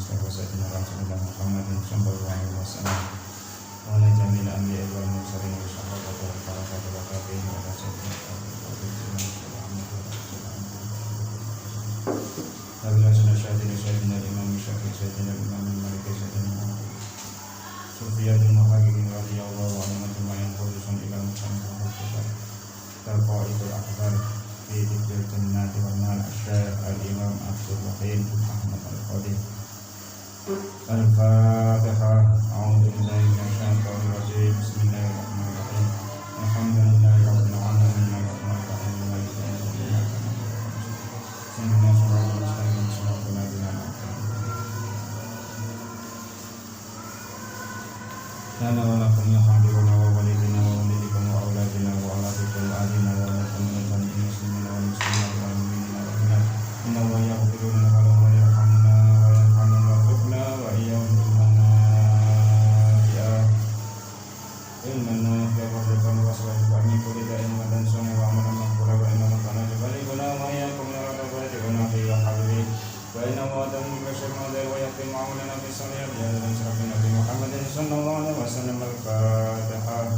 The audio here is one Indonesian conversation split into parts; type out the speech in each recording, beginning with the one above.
Mustafa Sayyidina Rasulullah Muhammadin sallallahu alaihi wasallam wa ala jamil anbiya wal mursalin wa sahabati wal barakatuh wa tabi'in wa ala sayyidina Nabi Sayyidina Sayyidina Imam Syafi'i Sayyidina Imam Maliki Sayyidina Sufiyatul Muhaqiqin radhiyallahu anhu majma'in khususan ila musannaf Tarqa'itul Akbar fi Dhikril Jannati wan Nar Asy-Syaikh Al-Imam Abdul Rahim Ahmad Al-Qadir Al-Fatihah. A'udzu billahi minasyaitonir rajim. Bismillahirrahmanirrahim. Alhamdulillahi rabbil alamin arrahmanir rahim maliki yaumiddin iyyaka na'budu wa iyyaka nasta'in ihdinas siratal mustaqim siratal ladzina an'amta 'alaihim lana wa lakum ya hadiruna wa walidina wa walidikum wa auladina wa auladikum wa alina wa lakum min jami'il muslimina wal muslimat wal mu'minina wal mu'minat inna wa yaghfiru lana wa lahum wa yarhamuna wa yarhamuna wa tubna wa iyyahum ilmana ya ilmana ya wajibkan wa sallallahu alaihi wa sallam dan sunna wa amalan maqbula wa inna kana jabaluna wa yakum ya rabbana wa fi habibi wa inna wa damu bashar madar wa yaqim ma'ulana bi sallallahu alaihi wa sallam nabi Muhammadin sallallahu alaihi wasallam. Al-Fatihah.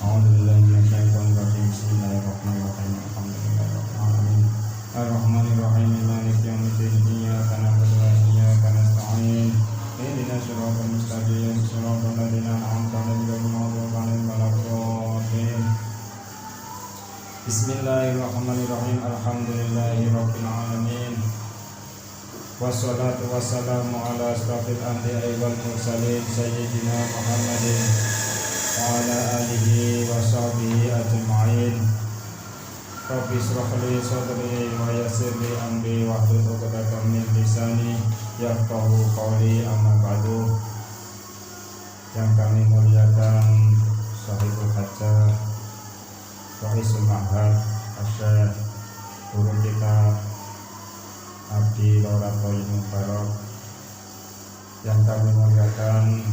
A'udzu billahi minasyaitonir rajim. Bismillahirrahmanirrahim. Alhamdulillahirabbil alamin. Ar-Rahmanir Rahim. Maliki yaumiddin. Iyyaka na'budu wa iyyaka nasta'in. Ihdinas siratal mustaqim. Siratal ladzina an'amta 'alaihim ghairil maghdubi 'alaihim waladdallin. Bismillahirrahmanirrahim. Alhamdulillahirabbil alamin. Wassalatu wassalamu ala asrafil anbiya'i wal mursalin sayyidina Muhammadin wa ala alihi wa sahbihi ajma'in. Rabbi shrah li sadri wa yassir li amri wahlul 'uqdatam min lisani yafqahu qawli. Amma ba'du. Yang kami muliakan Sahibul Hajjah Ra'isul Ma'had Asy-Syaikh guru kita Abdi Lauratul Mubarak, yang kami muliakan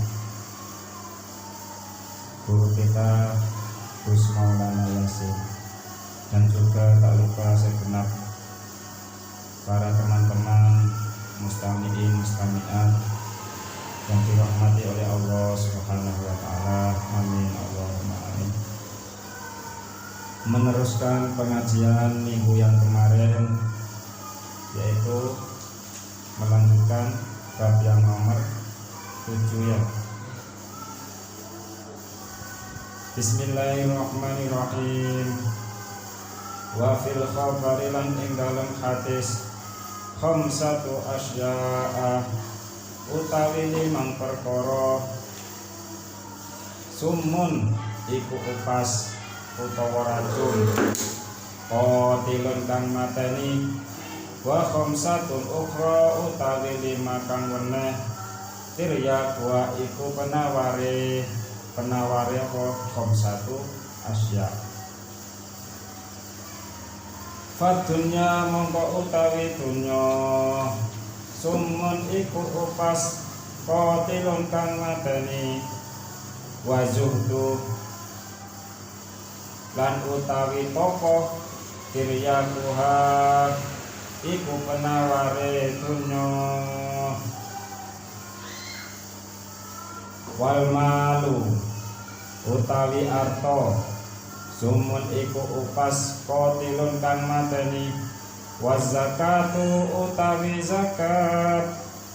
guru kita Gus Maulana Yasin, dan juga tak lupa segenap para teman-teman mustami'in mustami'at yang dirahmati oleh Allah Subhanahu wa taala. Amin Allahumma amin. Meneruskan pengajian minggu yang kemarin, yaitu melanjutkan bab yang nomor 7 ya. Bismillahirrahmanirrahim. Wa fil khabari lan ing dalem hadis khamsatu asya'a utawi 5 perkara summun iku upas utawa racun qatilun kang mateni wa khamsatun ukhra utawi 5 kang weneh tirya wa iku penaware apa khamsatu asya. Fadunya mongko utawi dunya summun iku upas qatilun kang mateni wa zuhdu lan utawi tokoh tirya kuha iku penaware dunya. Wal malu utawi arta sumun iku upas qatilun kang mateni. Waz zakatu utawi zakat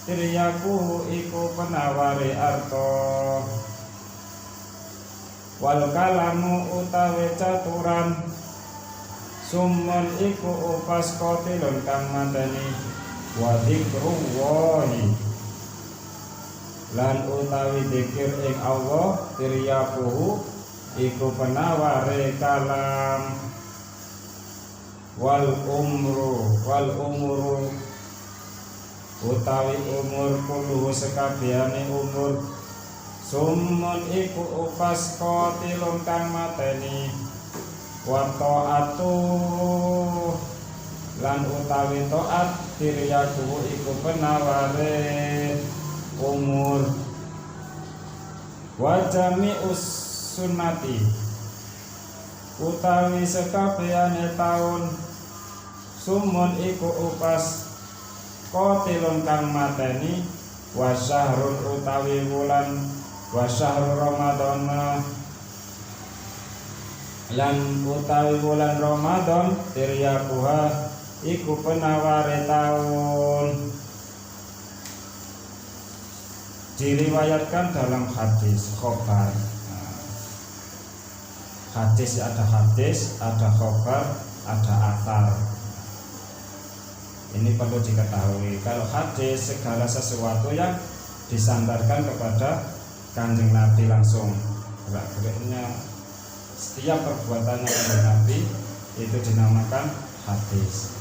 tiryaku iku penaware arta. Wal kalamu utawi caturan summun iku upas qatilun kang mateni. Wa dzikrullahi lan utawi dzikir ing Allah tiryakuhu iku penaware kalam. Wal umru utawi umur kulluhu sekabehane umur summun iku upas qatilun kang mateni. Wa ta'atu lan utawi taat tiryaku iku penaware umur. Wa jami'us sunnati utawi sekabehane taun sumun iku upas qatilun kang mateni wa syahrun utawi wulan wa syahrul ramadhana lan utawi wulan Ramadan tiryakuha iku penaware taun. Diriwayatkan dalam hadis khobar. Hadis, ada khobar, ada athar. Ini perlu diketahui. Kalau hadis segala sesuatu yang disandarkan kepada Kanjeng Nabi langsung, gerak-geriknya, setiap perbuatannya Kanjeng Nabi itu dinamakan hadis.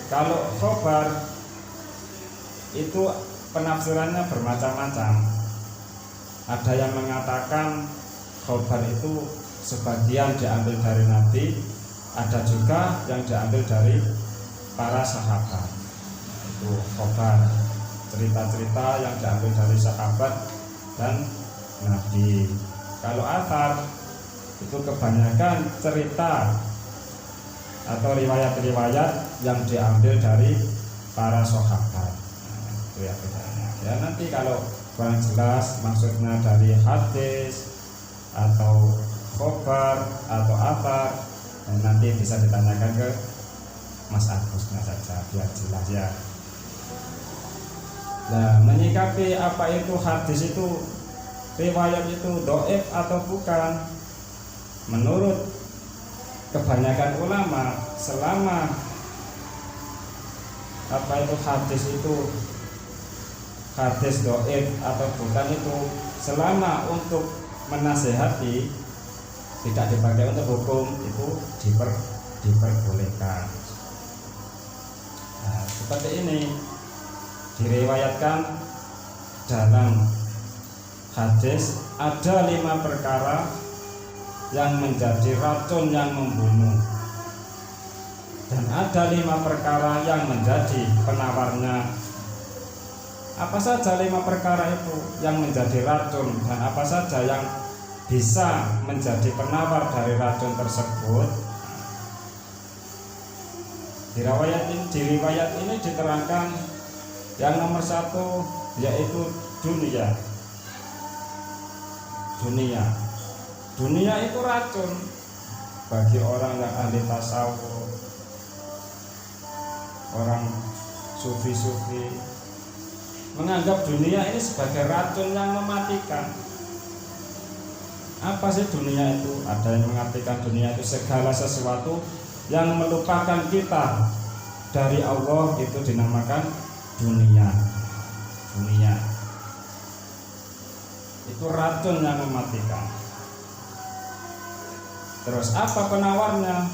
Kalau khobar itu penafsirannya bermacam-macam. Ada yang mengatakan khobar itu sebagian diambil dari Nabi, ada juga yang diambil dari para sahabat. Itu khobar, cerita-cerita yang diambil dari sahabat dan Nabi. Kalau athar itu kebanyakan cerita atau riwayat-riwayat yang diambil dari para sahabat. Itu ya bedanya. Ya nanti kalau kurang jelas maksudnya dari hadis atau khobar atau athar, nanti bisa ditanyakan ke Mas Agusnya saja biar jelas ya. Nah, menyikapi apa itu hadis itu, riwayat itu dhaif atau bukan, menurut kebanyakan ulama, selama apa itu hadis itu hadis dhaif atau bukan itu, selama untuk menasehati tidak dipakai untuk hukum, itu diperbolehkan. Nah, seperti ini diriwayatkan dalam hadis ada 5 perkara yang menjadi racun yang membunuh, dan ada 5 perkara yang menjadi penawarnya. Apa saja 5 perkara itu yang menjadi racun, dan apa saja yang bisa menjadi penawar dari racun tersebut? Di riwayat ini diterangkan yang nomor 1 yaitu dunia. Dunia itu racun bagi orang yang ahli tasawuf, orang sufi-sufi, menganggap dunia ini sebagai racun yang mematikan. Apa sih dunia itu? Ada yang mengartikan dunia itu segala sesuatu yang melupakan kita dari Allah, itu dinamakan dunia. Itu racun yang mematikan. Terus apa penawarnya?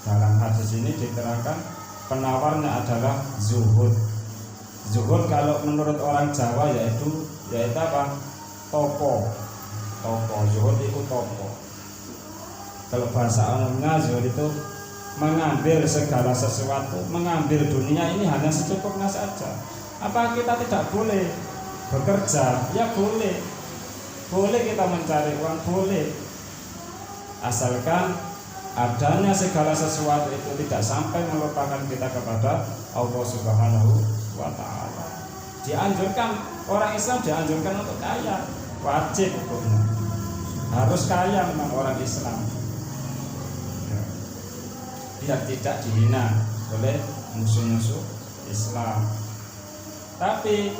Dalam hadis ini diterangkan penawarnya adalah zuhud. Zuhud kalau menurut orang Jawa yaitu apa? Topo. Zuhud itu topo. Kalau bahasa umumnya zuhud itu mengambil segala sesuatu, mengambil dunia ini hanya secukupnya saja. Apa kita tidak boleh bekerja? Ya boleh. Boleh kita mencari uang, boleh. Asalkan adanya segala sesuatu itu tidak sampai melupakan kita kepada Allah Subhanahu wa ta'ala. Dianjurkan, orang Islam dianjurkan untuk kaya, wajib hukumnya. Harus kaya memang orang Islam, biar tidak dihina oleh musuh-musuh Islam. Tapi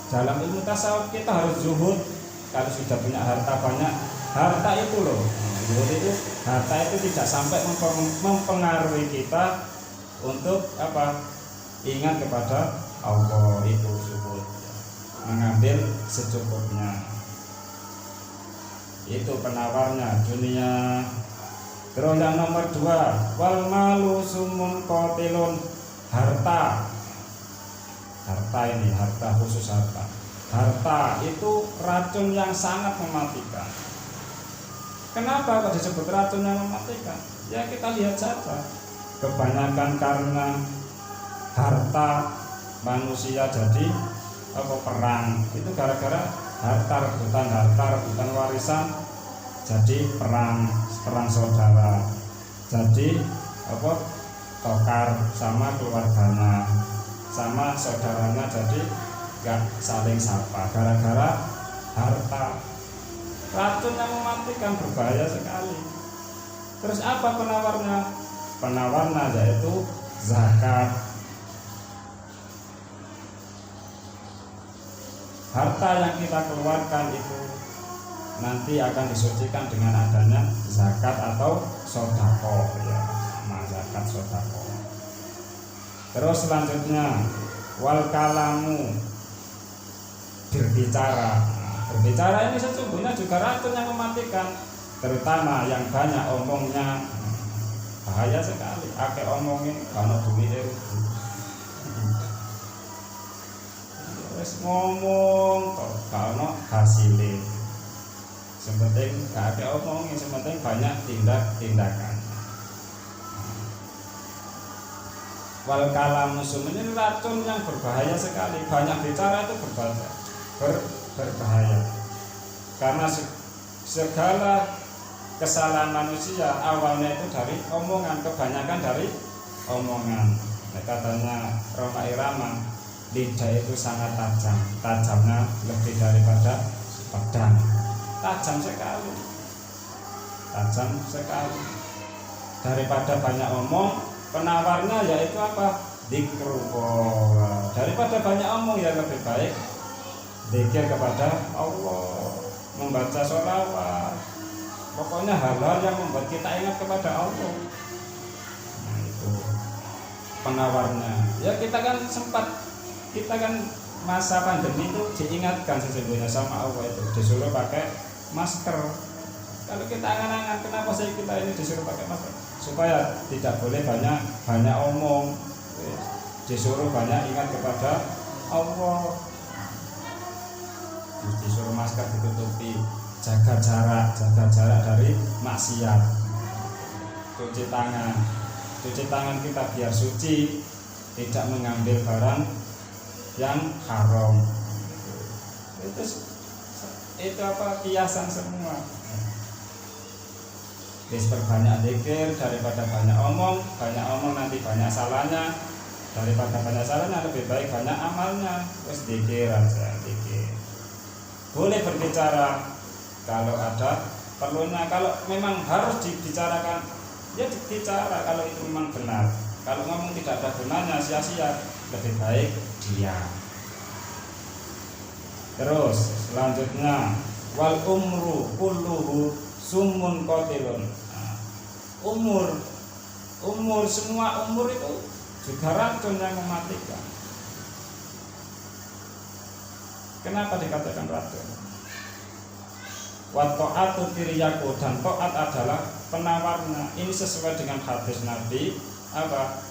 dalam ilmu tasawuf kita harus zuhud. Kalau sudah punya harta banyak, harta itu loh, zuhud itu, harta itu tidak sampai mempengaruhi kita untuk apa? Ingat kepada Allah, itu zuhud. Mengambil secukupnya. Itu penawarnya dunia. Terus yang nomor 2, wal malu sumun qatilun. Harta ini, harta khusus harta. Harta itu racun yang sangat mematikan. Kenapa kok disebut racun yang mematikan? Ya kita lihat saja. Kebanyakan karena harta manusia jadi perang. Itu gara-gara rebutan warisan, jadi perang saudara. Jadi tokar sama keluarganya. sama saudaranya jadi gak saling sapa gara-gara harta. Racun yang mematikan, berbahaya sekali. Terus apa penawarnya? Penawarnya yaitu zakat. Harta yang kita keluarkan itu nanti akan disucikan dengan adanya zakat atau sodako, ya, sama zakat sodako. Terus selanjutnya wal kalamu, berbicara. Berbicara ini sesungguhnya juga racun yang mematikan, terutama yang banyak omongnya. Bahaya sekali, akeh omongin kalau duwite wis ngomong kok kalau hasilnya. Sepenting gak ada omongin, sepenting banyak tindakan. Wal kalamu ini racun yang berbahaya sekali. Banyak bicara itu berbahaya. Karena segala kesalahan manusia awalnya itu dari omongan, kebanyakan dari omongan. Nah, katanya Roma Irama, lidah itu sangat tajam, tajamnya lebih daripada pedang. Tajam sekali. Daripada banyak omong, penawarnya yaitu apa? Dzikrullah. Daripada banyak omong ya lebih baik zikir kepada Allah, membaca sholawat. Pokoknya hal-hal yang membuat kita ingat kepada Allah. Nah, itu penawarnya. Ya kita kan masa pandemi itu diingatkan sesungguhnya sama Allah itu disuruh pakai masker. Kalau kita angan-angan, kenapa sih kita ini disuruh pakai masker? Supaya tidak boleh banyak omong. Disuruh banyak ingat kepada Allah. Disuruh masker ditutupi, jaga jarak dari maksiat. Cuci tangan kita biar suci, tidak mengambil barang yang haram. Itu apa, kiasan semua. Perbanyak zikir daripada banyak omong nanti banyak salahnya. Daripada banyak salahnya lebih baik banyak amalnya. Terus zikir aja, zikir. Boleh berbicara kalau ada perlunya, kalau memang harus dibicarakan ya dibicara kalau itu memang benar. Kalau ngomong tidak ada gunanya, sia-sia, lebih baik diam. Terus selanjutnya wal umru kulluhu summun qatilun. Umur semua umur itu juga racun yang mematikan. Kenapa dikatakan racun? Wa ta'atu tiryaku, dan taat adalah penawarnya. Ini sesuai dengan hadis Nabi apa?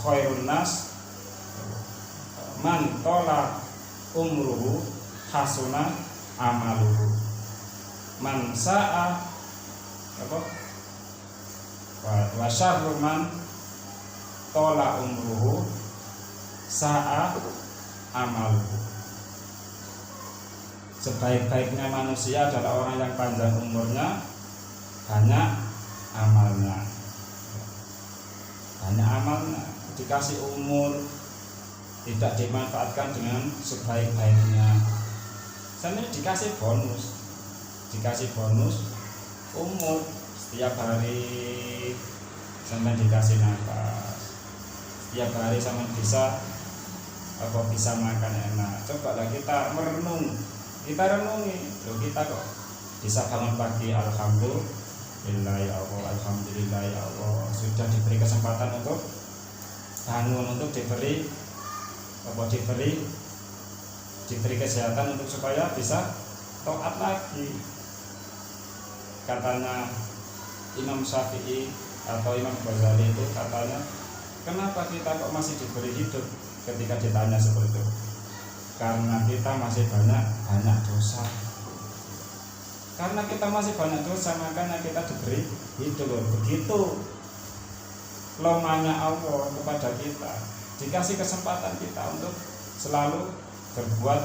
Khairun nas man tola umruhu hasuna amaluhu. Man sa'a apa? Wa syarru man tola umruhu sa'a amaluhu. Sebaik-baiknya manusia adalah orang yang panjang umurnya, banyak amalnya. Dikasih umur tidak dimanfaatkan dengan sebaik-baiknya. Saya dikasih bonus umur, setiap hari sampai dikasih nafas, setiap hari sampai bisa makan enak. Cobalah kita renungi, kita kok bisa bangun pagi, alhamdulillah ya Allah, sudah diberi kesempatan untuk bangun, untuk diberi kesehatan untuk supaya bisa taat lagi. Katanya Imam Syafi'i atau Imam Ghazali itu katanya, kenapa kita kok masih diberi hidup? Ketika ditanya seperti itu, karena kita masih banyak dosa. Karena kita masih banyak dosa, makanya kita diberi hidup. Begitu lemahnya Allah kepada kita, dikasih kesempatan kita untuk selalu berbuat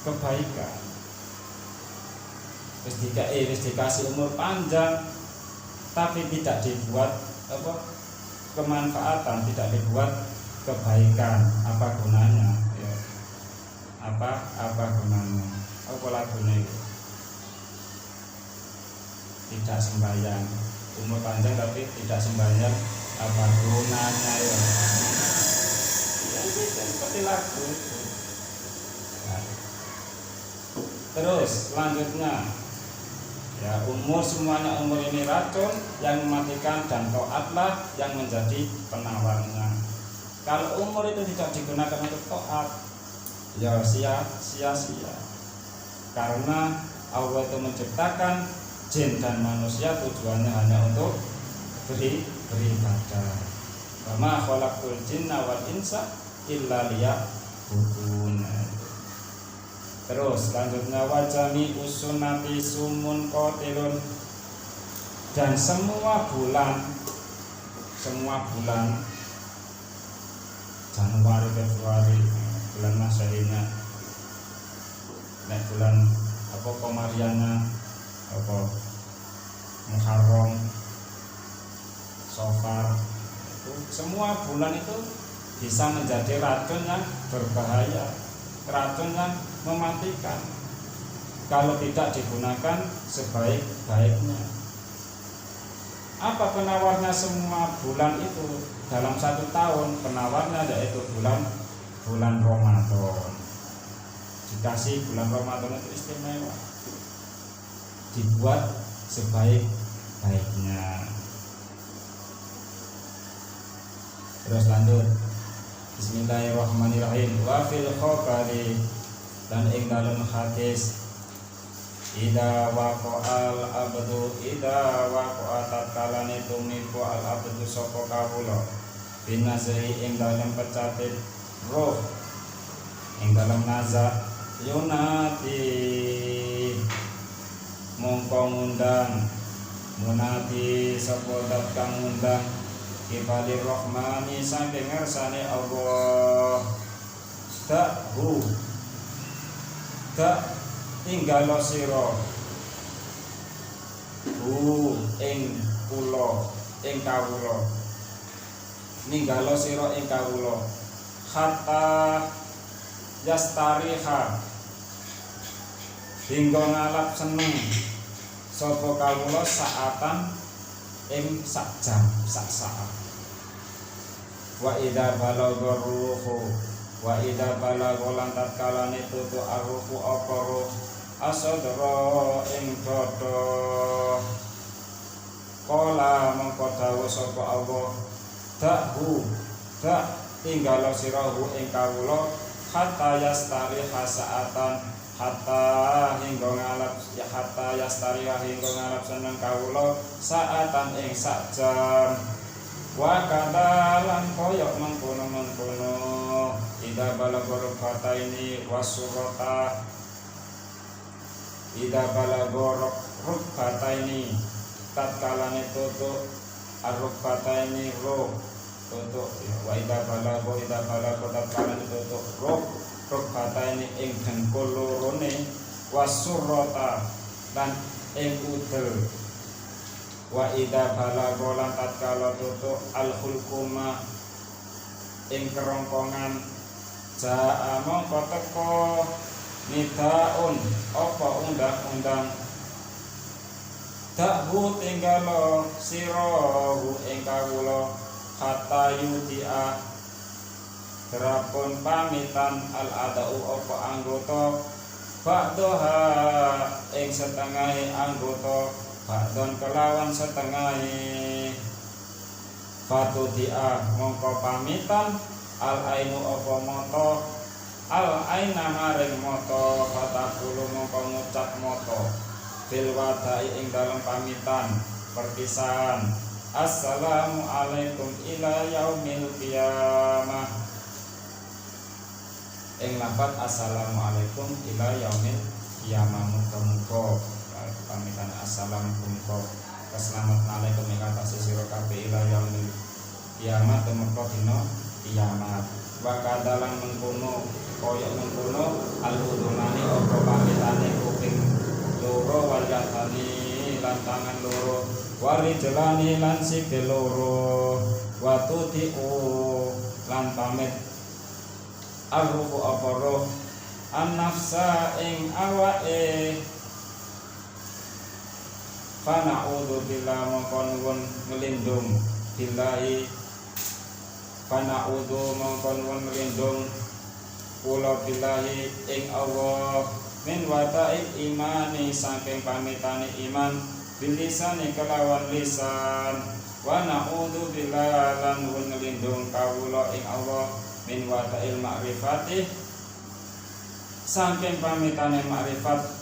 kebaikan. Wis dikasih umur panjang, tapi tidak dibuat kemanfaatan, tidak dibuat kebaikan, apa gunanya? Ya. Apa gunanya? Apa lagunya itu? Tidak sembahyang, umur panjang tapi tidak sembahyang, apa gunanya ya? Ya seperti lagu itu. Nah. Terus selanjutnya, ya semuanya umur ini racun yang mematikan, dan taatlah yang menjadi penawarnya. Kalau umur itu tidak digunakan untuk taat, ya sia-sia. Karena Allah itu menciptakan jin dan manusia tujuannya hanya untuk beribadah. Wa ma khalaqtul jinna wal insa illa liya'budun. Terus selanjutnya, wajami usunati sumun qatilun, dan semua bulan Januari, Februari, bulan Masehinya, bulan apa Komariana, apa Muharram, Safar, itu semua bulan itu bisa menjadi racun yang berbahaya, racun yang mematikan kalau tidak digunakan sebaik-baiknya. Apa penawarnya semua bulan itu dalam 1 tahun? Penawarnya yaitu bulan Ramadan. Dikasih bulan Ramadan itu istimewa, dibuat sebaik-baiknya. Terus lanjut, Bismillahirrahmanirrahim. Wa fil khabari, dan ing dalem hadis, ida waqa'al abdu tatkalane tumiku al abdu sapa kawula binazai ing dalem pecatit roh, ing dalem nazar, yunati mongko ngundang, munati sapa dat kang ngundang, kibalir rahmani saking ngersane Allah, tak tinggalo sira ing kula ing kawula, ninggalo sira ing kawula, hatta yastariha hingga ngalap seneng sapa kawula saatan ing sak jam, sak saat. Wa idza balagha ruhu, wa idza balagha lan tatkalane tutu arruhu apa ruh, asadra ing dada, kala mengko dawuh sapa Allah, dak tinggalo sirahu ing kawula, hatta yastariha saatan, hatta hingga ngalap seneng kawula saatan ing sak jam. Wa kadalan koyok mengkono ida balagor kata ini wasurota, ida balagor kata ini tatkalane tutuk aruk kata ini roh tutuk, wa ida balagor tatkalane tutuk roh kata ini ing dengkul lorone, wasurota dan ing udel, wa ida balagha lan tatkala tutuk al hulkuma ing kerongkongan, jaa mongko teka nidaun apa undang-undang, dakhu tinggalo sirahu ing kawula, hatta yudia terapun pamitan al adau apa anggota, ba'daha ing setengahe anggota, ba'don kelawan setengahe, fatudia mongko pamitan al ainu apa mata, al aina maring mata, fatakulu mongko ngucap mata, fil wadai ing dalam pamitan perpisahan, assalamu alaikum ila yaumil qiyamah, ing lafaz assalamualaikum ila yaumil qiyamah, muga-muga pamitan assalamualaikum keselamatan alaikum ing atase sira kabeh ila yaumil qiyamah temeka dina kiamat. Wa kadalan mengkono kaya mengkono al-udunani apa pamitane kuping loro, wal yatani lan tangan loro warijlani lan sikil loro watutiu lan pamit arruhu apa roh an-nafsa ing awake fana'udzu billahi mongkon won ngelindung billahi fana'udzu mongkon won ngelindung kula billahi ing Allah min wata'il imani saking pamitane iman bilisane kelawan lisan wa na'udzu billahi lan won ngelindung kawula ing Allah min wata'il ma'rifati saking pamitane ma'rifat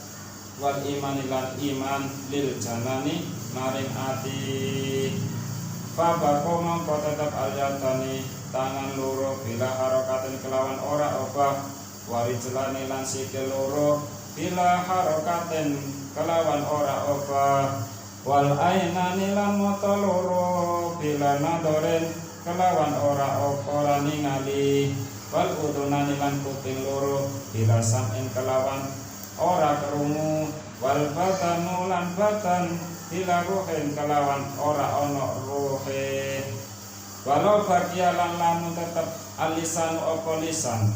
wal iman lan iman lil janani maring ati fa bako mongko tetep alyatani tangan loro bila harokatin kelawan ora obah warijlani lan sikil loro bila harokatin kelawan ora obah wal ainani lan mata loro bila nadoren kelawan ora ningali wal udunani lan kuping loro bila sam'in kelawan ora krungu wal batanu lan batan bila ruhin kelawan ora ana ruhe walau bagia lan lamun tetep alisan apa lisan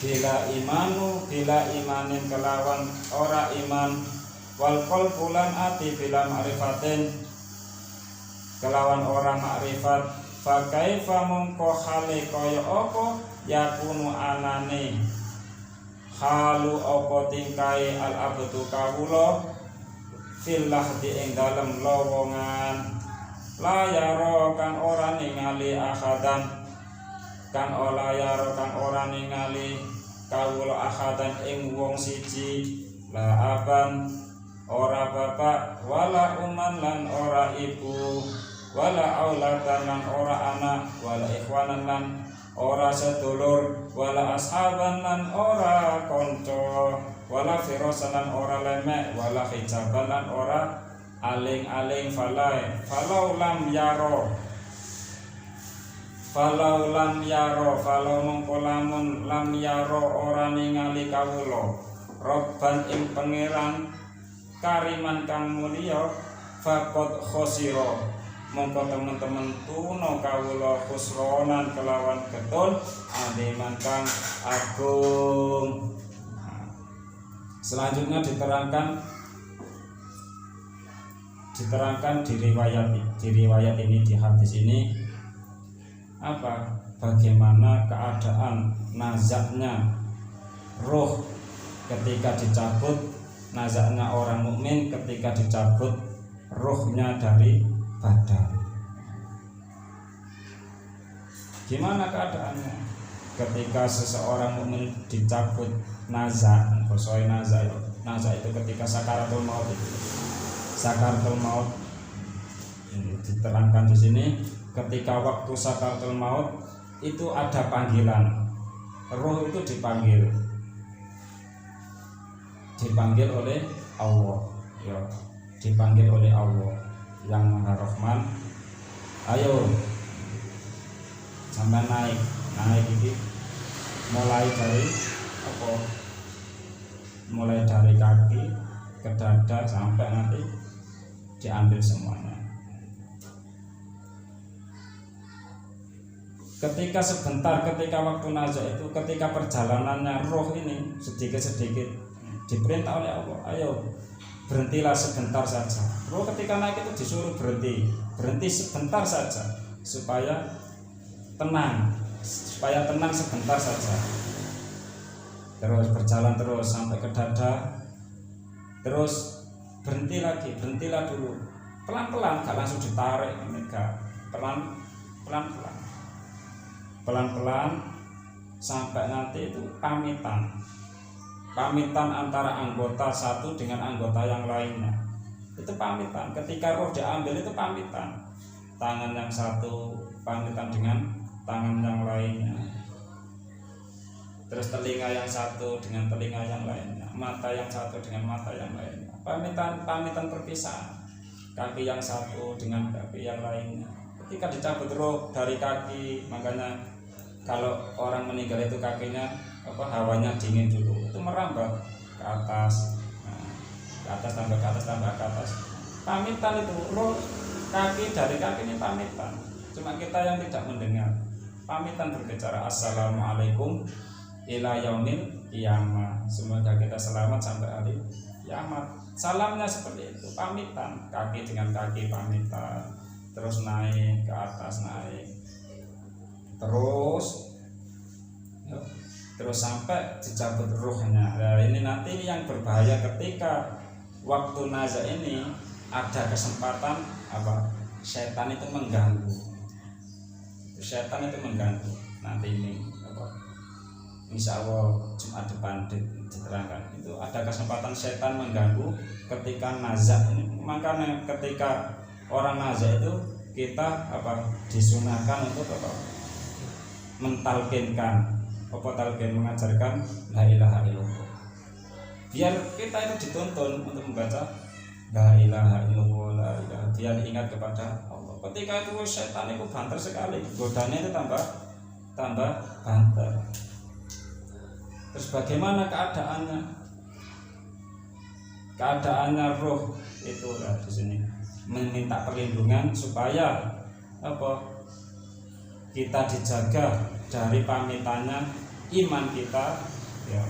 bila imanu bila imanin kelawan ora iman wal qalbu lan ati bila ma'rifatin kelawan ora ma'rifat fa kaifa mongko hale kaya apa yakunu anane halu apa tingkai al abdu kawula fillah di ing dalem lowongan layaro kang ora ningali akhadan kang ora ningali kawula akhadan ing wong siji la aban ora bapak wala uman lan ora ibu wala auladan lan ora anak wala ikhwanan lan ora sedulur wala ashaban lan ora kanca wala firasan lan ora lemek wala hijaban lan ora aling-aling falau lam yaro falau mongko lamun lam yaro ora ningali kawula robban ing pangeran kariman kang mulya faqad khosira mongko teman-teman tuno kawula khusronan kelawan ketun adiman kang agung. Selanjutnya diterangkan di riwayat ini di hadis ini apa bagaimana keadaan nazaknya roh ketika dicabut, nazaknya orang mukmin ketika dicabut rohnya dari badan. Gimana keadaannya ketika seseorang mukmin dicabut nazak? Bosoi nazak itu ketika sakaratul maut itu. Sakaratul maut ini diterangkan di sini ketika waktu sakaratul maut itu ada panggilan. Roh itu dipanggil oleh Allah, ya, dipanggil oleh Allah yang Maha Rahman. Ayo sampai naik ini mulai dari apa? Mulai dari kaki ke dada sampai nanti diambil semuanya. Ketika waktu nazak itu, ketika perjalanannya roh ini sedikit-sedikit diperintah oleh Allah, ayo berhentilah sebentar saja. Roh ketika naik itu disuruh berhenti sebentar saja supaya tenang sebentar saja. Terus berjalan terus sampai ke dada, terus berhentilah dulu, pelan-pelan, gak langsung ditarik, enggak, pelan-pelan sampai nanti itu pamitan antara anggota satu dengan anggota yang lainnya. Itu pamitan. Ketika roh diambil itu pamitan. Tangan yang satu pamitan dengan tangan yang lainnya. Terus telinga yang satu dengan telinga yang lainnya. Mata yang satu dengan mata yang lainnya. Pamitan perpisahan. Kaki yang satu dengan kaki yang lainnya. Ketika dicabut roh dari kaki, makanya kalau orang meninggal itu kakinya hawanya dingin dulu, itu merambat ke atas. Nah, ke atas tambah ke atas tambah ke atas. Pamitan itu roh kaki dari kaki ini pamitan, cuma kita yang tidak mendengar. Pamitan berbicara assalamualaikum ila yaumil qiyamah, semoga kita selamat sampai hari kiamat. Salamnya seperti itu, pamitan, kaki dengan kaki pamitan, terus naik ke atas, naik terus sampai dicabut ruhnya. Nah, ini nanti yang berbahaya ketika waktu nazar ini ada kesempatan setan itu mengganggu. Setan itu mengganggu. Nanti ini insya Allah Jumat depan diterangkan. Itu ada kesempatan setan mengganggu ketika nazar ini. Makanya ketika orang nazar itu kita disunahkan untuk mentalkinkan, mengajarkan la ilaha illallah. Biar kita itu dituntun untuk membaca la ilaha illallah, biar ingat kepada Allah. Ketika itu setan itu banter sekali, godanya itu tambah banter. Terus bagaimana keadaannya? Keadaannya roh itu di sini meminta perlindungan supaya kita dijaga dari pamitannya iman kita, ya,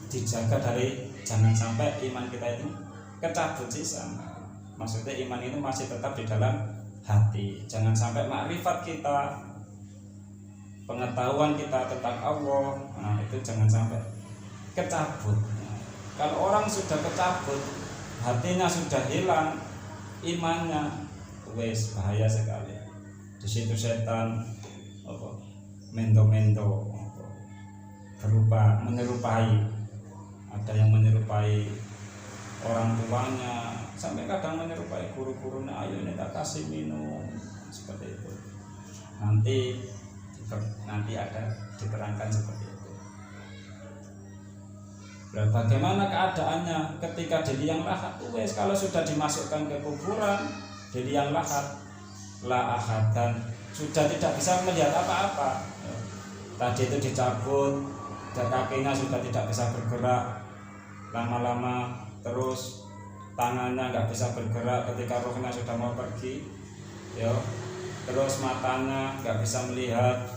dijaga dari jangan sampai iman kita itu kecabut sisa. Maksudnya iman itu masih tetap di dalam hati, jangan sampai makrifat kita, pengetahuan kita tentang Allah, itu jangan sampai kecabut. Kalau orang sudah kecabut, hatinya sudah hilang, imannya, wes bahaya sekali. Di situ setan mendo-mendo berupa menyerupai, ada yang menyerupai orang tuanya, sampai kadang menyerupai guru-gurunya, ayo ini tak kasih minum, seperti itu. Nanti ada diterangkan seperti itu. Nah, bagaimana keadaannya ketika di liang lahat? Wes kalau sudah dimasukkan ke kuburan di liang lahat, la ahadan, sudah tidak bisa melihat apa-apa. Tadi itu dicabut, dan kakinya sudah tidak bisa bergerak, lama-lama terus tangannya nggak bisa bergerak ketika rohnya sudah mau pergi, ya. Terus matanya nggak bisa melihat,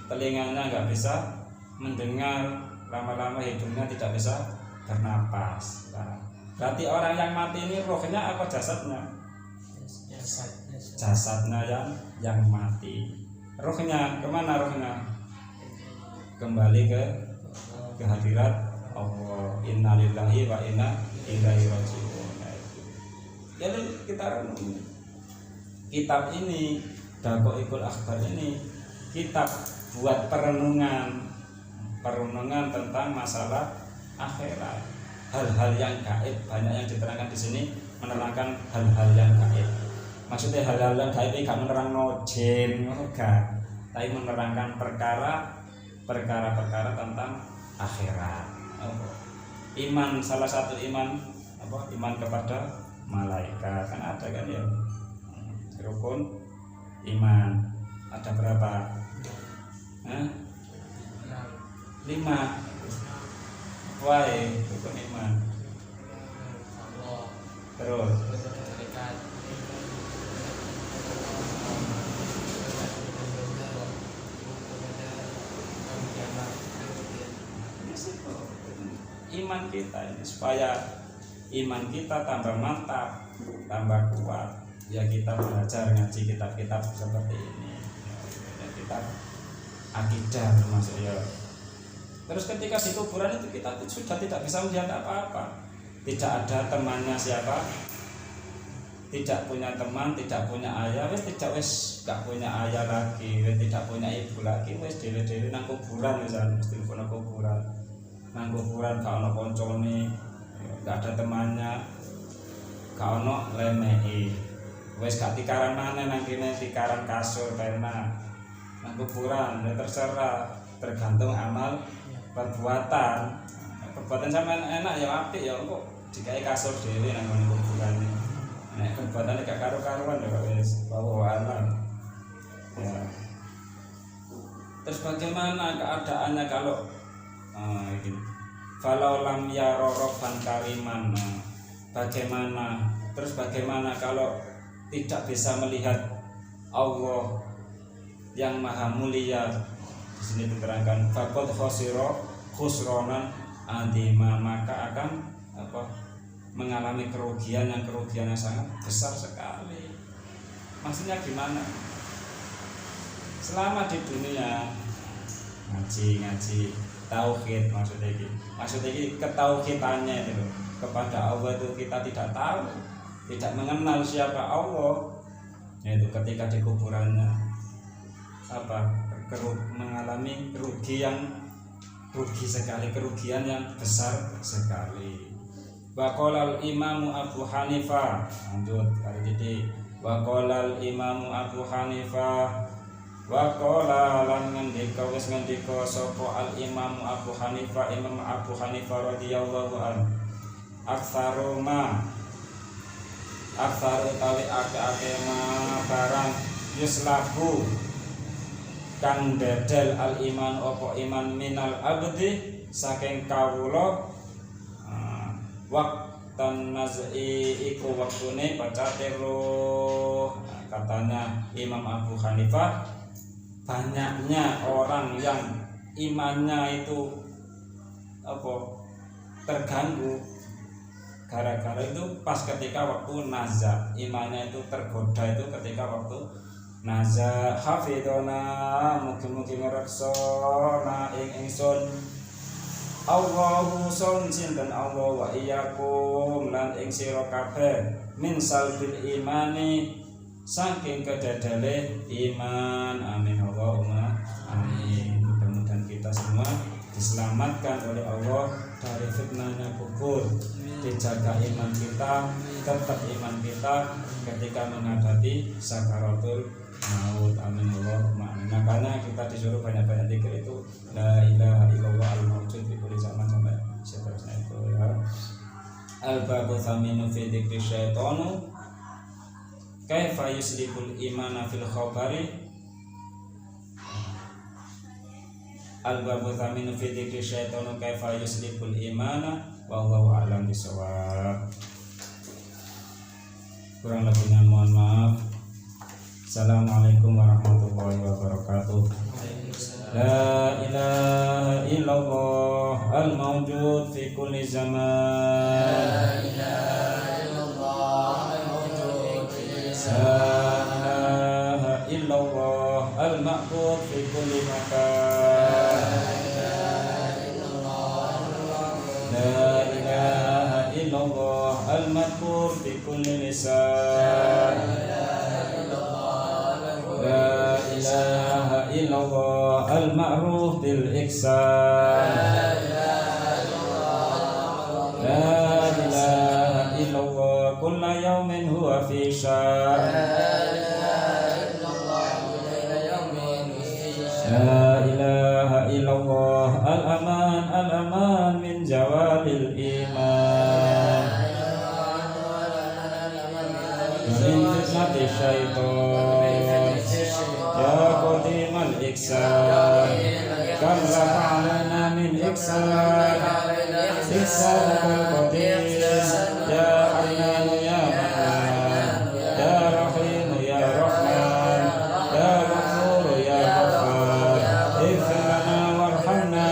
telinganya nggak bisa mendengar, lama-lama hidungnya tidak bisa bernapas. Nah, berarti orang yang mati ini rohnya apa jasadnya? Jasadnya yang mati. Rohnya kemana rohnya? Kembali ke hadirat Allah. Innalillahi wa inna ilaihi raji'un. Jadi kita renung. Kitab ini, Daqaiqul Akhbar ini, kitab buat perenungan tentang masalah akhirat, hal-hal yang gaib. Banyak yang diterangkan di sini menerangkan hal-hal yang gaib. Maksudnya hal-hal yang gaib ini gak menerang jin, enggak, tapi menerangkan perkara-perkara tentang akhirat. Iman, salah satu iman iman kepada malaikat, kan ada kan ya, rukun iman ada berapa? 5. Wae rukun iman. Terus iman kita ini, supaya iman kita tambah mantap, tambah kuat, ya kita belajar ngaji kitab-kitab seperti ini, ya, kitab akidah termasuk ya. Terus ketika di kuburan itu kita sudah tidak bisa melihat apa-apa, tidak ada temannya siapa, tidak punya teman, tidak punya ayah, gak punya ayah lagi, tidak punya ibu lagi, dewe-dewe nang kuburan, misalnya telepon kuburan, nang kuburan gak ono koncone, gak ada temannya, gak ono lemehi, gak tikaran mana nang kene, tikaran kasur pena, nang kuburan, ya terserah, tergantung amal perbuatan sama enak ya apik ya kok dikai kasur dhewe nang kuburan. Nek perbuatane gak karu-karuan ya wis bawa-bawalan. Ya. Terus bagaimana keadaannya kalau ini? Falau lam yara rabban kariman. bagaimana kalau tidak bisa melihat Allah yang maha mulia? Di sini diterangkan faqad khusronan adima, maka akan mengalami kerugian yang sangat besar sekali. Maksudnya gimana? Selama di dunia ngaji tauhid, maksudnya ketauhidannya itu kepada Allah itu kita tidak tahu, tidak mengenal siapa Allah, yaitu ketika di kuburannya mengalami kerugian yang besar sekali. Waqala al-Imamu Abu Hanifah, lanjut kali ini. Waqala al-Imamu Abu Hanifah, waqala lan ngendika sapa al-Imamu Abu Hanifah, Imam Abu Hanifah radhiyallahu anhu, aktsaru tawi ake ma barang yuslahu kang dadal al-iman apa iman minal abdi saking kawula waktan naz'i iku waktune bacate roh. Katanya Imam Abu Hanifah, banyaknya orang yang imannya itu terganggu gara-gara itu pas ketika waktu naza, imannya itu tergoda itu ketika waktu naza. Hafidona mugi-mugi ngreksona ing ingsun Allahu sinten Allah wa iyyakum lan ing sira kabeh min salbil imani saking kedadale iman. Amin Allahumma amin. Mudah-mudahan kita semua diselamatkan oleh Allah dari fitnahnya kubur, dijaga iman kita, tetap iman kita ketika menghadapi sakaratul maut. Amin Allahumma amin. Makanya kita disuruh banyak-banyak zikir itu la ilaha illallah al-mawjud fi kulli zaman sampai seterusnya itu ya. Al-babu thaminu fi dzikri syaitanu kaifa yuslibul imana fil khabari. Al-babu thaminu fi dzikri syaitanu kaifa yuslibul imana wallahu a'lam bishawab. Kurang lebihnya mohon maaf. Assalamualaikum warahmatullahi wabarakatuh. La ilaha illallah al-mawjud fi kulli zaman. La ilaha illallah al-mawjud fi kulli zaman. La ilaha illallah al-ma'bud fi kulli makan. La ilaha illallah al-madhkur fi kulli lisan. La ilaha illallah al-ma'ruf bil ihsan. La ilaha illallah kulla yawmin huwa fi sya'n. La ilaha illallah al-aman min jawalil iman. Min fitnati syaitan ya qadimal iksan. Kam rafa'lana min iksan kal qadim. Ya Hannan ya Mannan, ya Rahim ya Rahman, ya Ghafur ya Ghaffar. Ighfir lana warhamna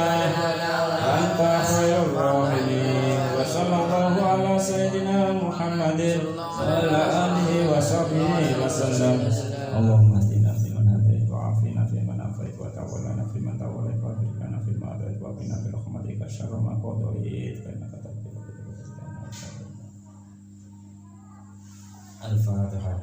anta khairur rahimin. Wa sallallahu ala sayyidina Muhammadin wa ala alihi wa sahbihi wa sallam. Allahumma hdina fiman hadait wa afina fiman afait wa tawallana fiman tawallait wa barik lana fima ata'ait wa qina bi rahmatika syarra ma qadait fa innaka taqdi. Al-Fatihah.